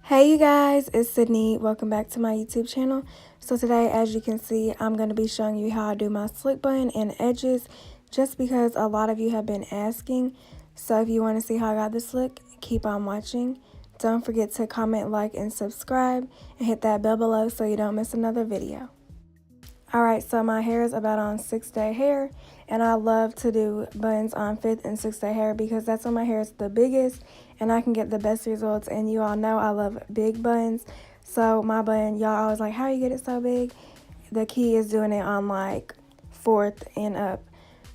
Hey you guys, it's Sydney. Welcome back to my YouTube channel. So today, as you can see, I'm going to be showing you how I do my slick bun and edges just because a lot of you have been asking. So if you want to see how I got this look, keep on watching. Don't forget to comment, like, and subscribe and hit that bell below so you don't miss another video. Alright, so my hair is about on 6-day hair, and I love to do buns on 5th and 6th day hair because that's when my hair is the biggest and I can get the best results. And you all know I love big buns, so my bun, y'all always like, how you get it so big? The key is doing it on like 4th and up.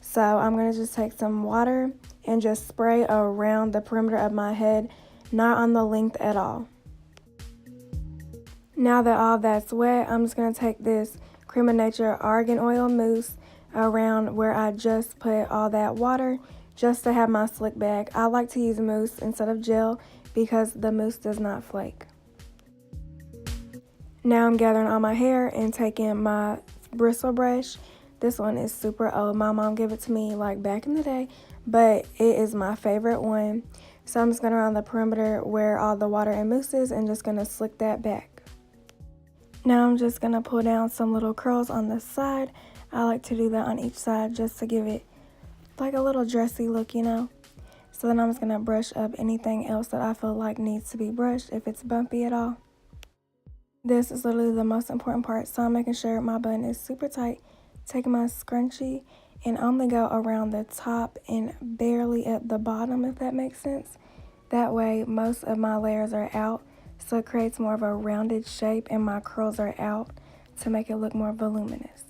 So I'm going to just take some water and just spray around the perimeter of my head, not on the length at all. Now that all that's wet, I'm just going to take this Cream of Nature Argan Oil Mousse around where I just put all that water just to have my slick back. I like to use mousse instead of gel because the mousse does not flake. Now I'm gathering all my hair and taking my bristle brush. This one is super old. My mom gave it to me like back in the day, but it is my favorite one. So I'm just going around the perimeter where all the water and mousse is and just going to slick that back. Now I'm just going to pull down some little curls on the side. I like to do that on each side just to give it like a little dressy look, you know. So then I'm just going to brush up anything else that I feel like needs to be brushed if it's bumpy at all. This is literally the most important part, so I'm making sure my bun is super tight. Taking my scrunchie and only go around the top and barely at the bottom, if that makes sense. That way most of my layers are out. So it creates more of a rounded shape and my curls are out to make it look more voluminous.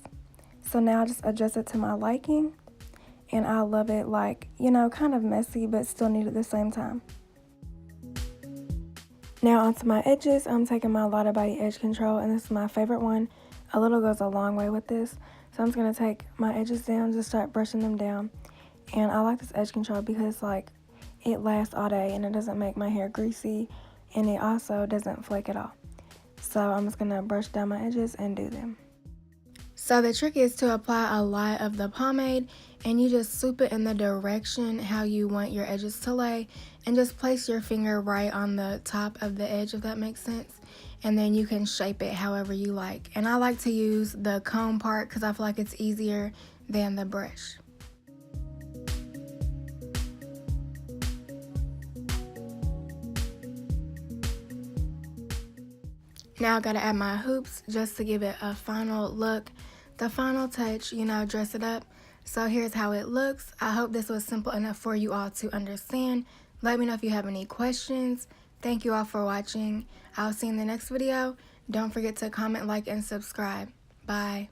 So now I just adjust it to my liking, and I love it like, you know, kind of messy but still neat at the same time. Now onto my edges, I'm taking my Lotta Body Edge Control, and this is my favorite one. A little goes a long way with this. So I'm just going to take my edges down, just start brushing them down. And I like this edge control because like it lasts all day and it doesn't make my hair greasy. And it also doesn't flake at all. So I'm just going to brush down my edges and do them. So the trick is to apply a lot of the pomade, and you just swoop it in the direction how you want your edges to lay, and just place your finger right on the top of the edge, if that makes sense. And then you can shape it however you like. And I like to use the comb part because I feel like it's easier than the brush. Now I gotta add my hoops just to give it a final look, the final touch, you know, dress it up. So here's how it looks. I hope this was simple enough for you all to understand. Let me know if you have any questions. Thank you all for watching. I'll see you in the next video. Don't forget to comment, like, and subscribe. Bye.